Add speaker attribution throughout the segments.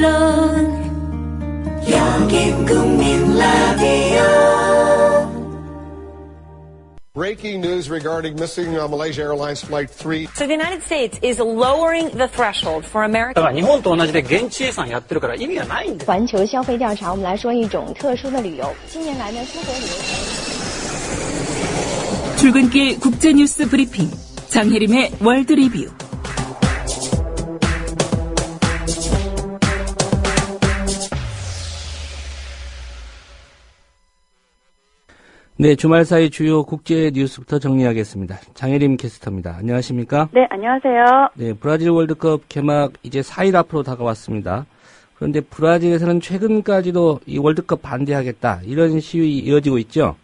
Speaker 1: 물론 여긴 국민 라디오.
Speaker 2: Breaking news regarding missing Malaysia Airlines Flight 3.
Speaker 3: So the United States is lowering the threshold for American.
Speaker 4: 日本と同じで現地予算やってるから意味がないんだよ。
Speaker 5: 环球消费调查，我们来说一种特殊的旅游。近年来呢，出国旅游。
Speaker 6: 출근길 국제뉴스 브리핑 장혜림의 월드 리뷰.
Speaker 7: 네, 주말 사이 주요 국제 뉴스부터 정리하겠습니다. 장혜림 캐스터입니다. 안녕하십니까?
Speaker 8: 네, 안녕하세요.
Speaker 7: 네, 브라질 월드컵 개막 이제 4일 앞으로 다가왔습니다. 그런데 브라질에서는 최근까지도 이 월드컵 반대하겠다, 이런 시위 이어지고 있죠?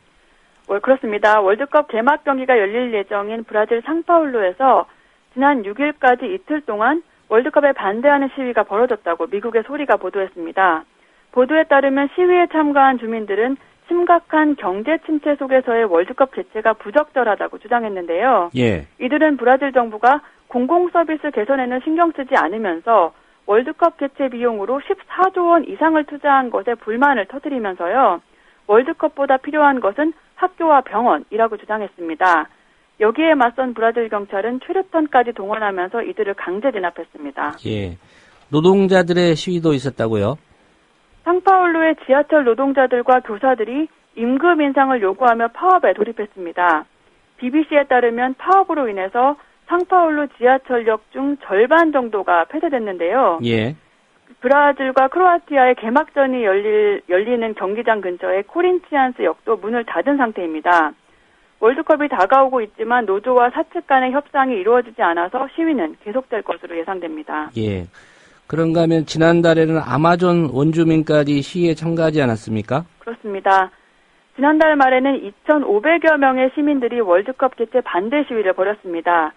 Speaker 8: 그렇습니다. 월드컵 개막 경기가 열릴 예정인 브라질 상파울루에서 지난 6일까지 이틀 동안 월드컵에 반대하는 시위가 벌어졌다고 미국의 소리가 보도했습니다. 보도에 따르면 시위에 참가한 주민들은 심각한 경제 침체 속에서의 월드컵 개최가 부적절하다고 주장했는데요.
Speaker 7: 예.
Speaker 8: 이들은 브라질 정부가 공공 서비스 개선에는 신경 쓰지 않으면서 월드컵 개최 비용으로 14조 원 이상을 투자한 것에 불만을 터뜨리면서요. 월드컵보다 필요한 것은 학교와 병원이라고 주장했습니다. 여기에 맞선 브라질 경찰은 최루탄까지 동원하면서 이들을 강제 진압했습니다.
Speaker 7: 예. 노동자들의 시위도 있었다고요?
Speaker 8: 상파울루의 지하철 노동자들과 교사들이 임금 인상을 요구하며 파업에 돌입했습니다. BBC에 따르면 파업으로 인해서 상파울루 지하철역 중 절반 정도가 폐쇄됐는데요.
Speaker 7: 예.
Speaker 8: 브라질과 크로아티아의 개막전이 열리는 경기장 근처의 코린티안스 역도 문을 닫은 상태입니다. 월드컵이 다가오고 있지만 노조와 사측 간의 협상이 이루어지지 않아서 시위는 계속될 것으로 예상됩니다.
Speaker 7: 예. 그런가 하면 지난달에는 아마존 원주민까지 시위에 참가하지 않았습니까?
Speaker 8: 그렇습니다. 지난달 말에는 2,500여 명의 시민들이 월드컵 개최 반대 시위를 벌였습니다.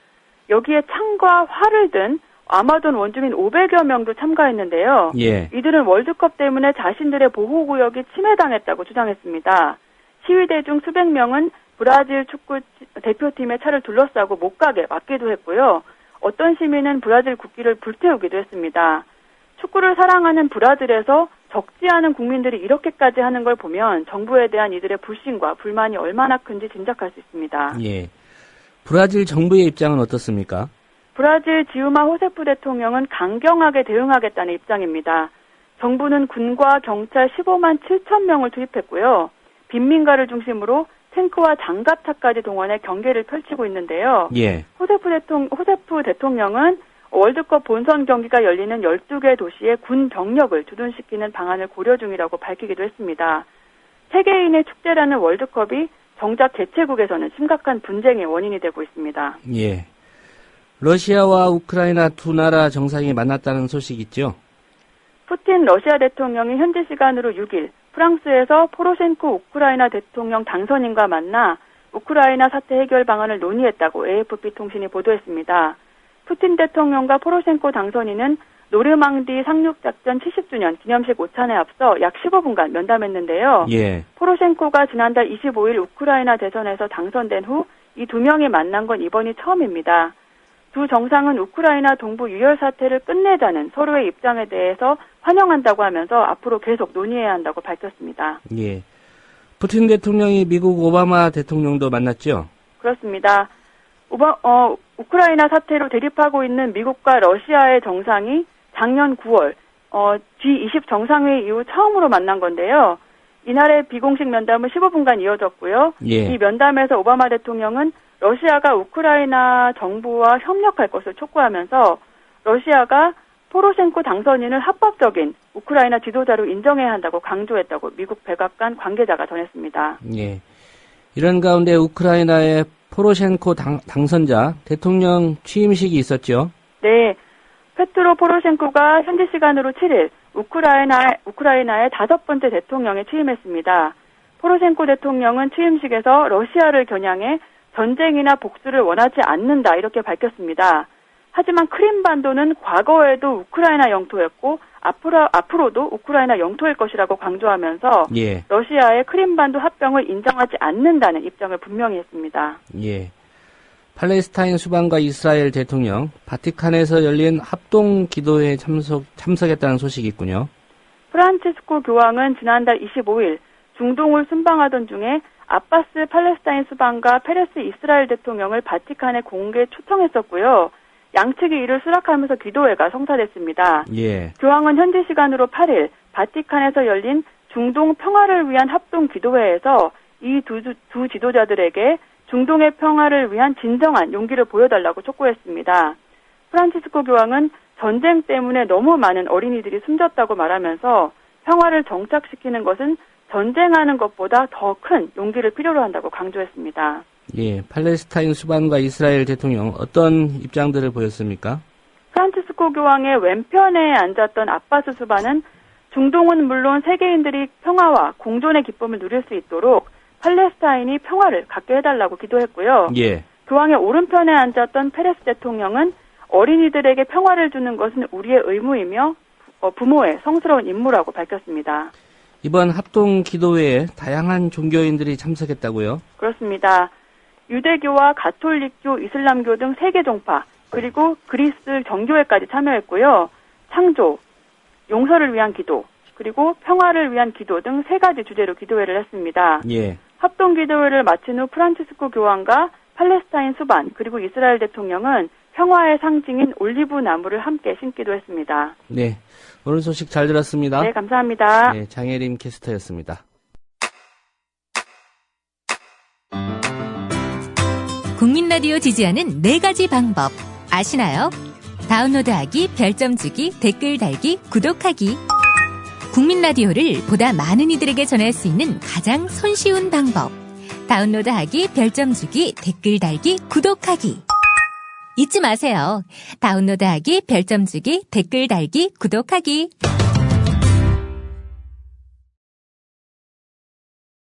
Speaker 8: 여기에 창과 활을 든 아마존 원주민 500여 명도 참가했는데요.
Speaker 7: 예.
Speaker 8: 이들은 월드컵 때문에 자신들의 보호구역이 침해당했다고 주장했습니다. 시위대 중 수백 명은 브라질 축구 대표팀의 차를 둘러싸고 못 가게 막기도 했고요. 어떤 시민은 브라질 국기를 불태우기도 했습니다. 축구를 사랑하는 브라질에서 적지 않은 국민들이 이렇게까지 하는 걸 보면 정부에 대한 이들의 불신과 불만이 얼마나 큰지 짐작할 수 있습니다.
Speaker 7: 예. 브라질 정부의 입장은 어떻습니까?
Speaker 8: 브라질 지우마 호세프 대통령은 강경하게 대응하겠다는 입장입니다. 정부는 군과 경찰 15만 7천 명을 투입했고요. 빈민가를 중심으로 탱크와 장갑차까지 동원해 경계를 펼치고 있는데요.
Speaker 7: 예.
Speaker 8: 호세프 대통령은 월드컵 본선 경기가 열리는 12개 도시의 군 병력을 주둔시키는 방안을 고려 중이라고 밝히기도 했습니다. 세계인의 축제라는 월드컵이 정작 개최국에서는 심각한 분쟁의 원인이 되고 있습니다.
Speaker 7: 예. 러시아와 우크라이나 두 나라 정상이 만났다는 소식 있죠?
Speaker 8: 푸틴 러시아 대통령이 현지 시간으로 6일 프랑스에서 포로셴코 우크라이나 대통령 당선인과 만나 우크라이나 사태 해결 방안을 논의했다고 AFP 통신이 보도했습니다. 푸틴 대통령과 포로셴코 당선인은 노르망디 상륙작전 70주년 기념식 오찬에 앞서 약 15분간 면담했는데요.
Speaker 7: 예.
Speaker 8: 포로셴코가 지난달 25일 우크라이나 대선에서 당선된 후 이 두 명이 만난 건 이번이 처음입니다. 두 정상은 우크라이나 동부 유혈 사태를 끝내자는 서로의 입장에 대해서 환영한다고 하면서 앞으로 계속 논의해야 한다고 밝혔습니다.
Speaker 7: 예. 푸틴 대통령이 미국 오바마 대통령도 만났죠?
Speaker 8: 그렇습니다. 우크라이나 사태로 대립하고 있는 미국과 러시아의 정상이 작년 9월 G20 정상회의 이후 처음으로 만난 건데요. 이날의 비공식 면담은 15분간 이어졌고요.
Speaker 7: 예.
Speaker 8: 이 면담에서 오바마 대통령은 러시아가 우크라이나 정부와 협력할 것을 촉구하면서 러시아가 포로셴코 당선인을 합법적인 우크라이나 지도자로 인정해야 한다고 강조했다고 미국 백악관 관계자가 전했습니다.
Speaker 7: 예. 이런 가운데 우크라이나의 포로셴코 당선자 대통령 취임식이 있었죠?
Speaker 8: 네. 페트로 포로셴코가 현지 시간으로 7일 우크라이나의 5번째 대통령에 취임했습니다. 포로셴코 대통령은 취임식에서 러시아를 겨냥해 전쟁이나 복수를 원하지 않는다 이렇게 밝혔습니다. 하지만 크림반도는 과거에도 우크라이나 영토였고 앞으로도 우크라이나 영토일 것이라고 강조하면서
Speaker 7: 예.
Speaker 8: 러시아의 크림반도 합병을 인정하지 않는다는 입장을 분명히 했습니다.
Speaker 7: 예. 팔레스타인 수반과 이스라엘 대통령, 바티칸에서 열린 합동 기도회에 참석했다는 소식이 있군요.
Speaker 8: 프란치스코 교황은 지난달 25일 중동을 순방하던 중에 아바스 팔레스타인 수반과 페레스 이스라엘 대통령을 바티칸에 공개 초청했었고요. 양측이 이를 수락하면서 기도회가 성사됐습니다.
Speaker 7: 예.
Speaker 8: 교황은 현지 시간으로 8일 바티칸에서 열린 중동 평화를 위한 합동 기도회에서 이 두 지도자들에게 중동의 평화를 위한 진정한 용기를 보여달라고 촉구했습니다. 프란치스코 교황은 전쟁 때문에 너무 많은 어린이들이 숨졌다고 말하면서 평화를 정착시키는 것은 전쟁하는 것보다 더 큰 용기를 필요로 한다고 강조했습니다.
Speaker 7: 예, 팔레스타인 수반과 이스라엘 대통령 어떤 입장들을 보였습니까?
Speaker 8: 프란치스코 교황의 왼편에 앉았던 아바스 수반은 중동은 물론 세계인들이 평화와 공존의 기쁨을 누릴 수 있도록 팔레스타인이 평화를 갖게 해달라고 기도했고요.
Speaker 7: 예.
Speaker 8: 교황의 오른편에 앉았던 페레스 대통령은 어린이들에게 평화를 주는 것은 우리의 의무이며 부모의 성스러운 임무라고 밝혔습니다.
Speaker 7: 이번 합동 기도회에 다양한 종교인들이 참석했다고요?
Speaker 8: 그렇습니다. 유대교와 가톨릭교, 이슬람교 등 3개 종파, 그리고 그리스 정교회까지 참여했고요. 창조, 용서를 위한 기도, 그리고 평화를 위한 기도 등 3가지 주제로 기도회를 했습니다.
Speaker 7: 예.
Speaker 8: 합동 기도회를 마친 후 프란치스코 교황과 팔레스타인 수반, 그리고 이스라엘 대통령은 평화의 상징인 올리브 나무를 함께 심기도 했습니다.
Speaker 7: 네. 오늘 소식 잘 들었습니다.
Speaker 8: 네, 감사합니다.
Speaker 7: 네, 장혜림 캐스터였습니다.
Speaker 9: 국민 라디오 지지하는 4가지 방법 아시나요? 다운로드하기, 별점 주기, 댓글 달기, 구독하기. 국민 라디오를 보다 많은 이들에게 전할 수 있는 가장 손쉬운 방법. 다운로드하기, 별점 주기, 댓글 달기, 구독하기. 잊지 마세요. 다운로드하기, 별점 주기, 댓글 달기, 구독하기.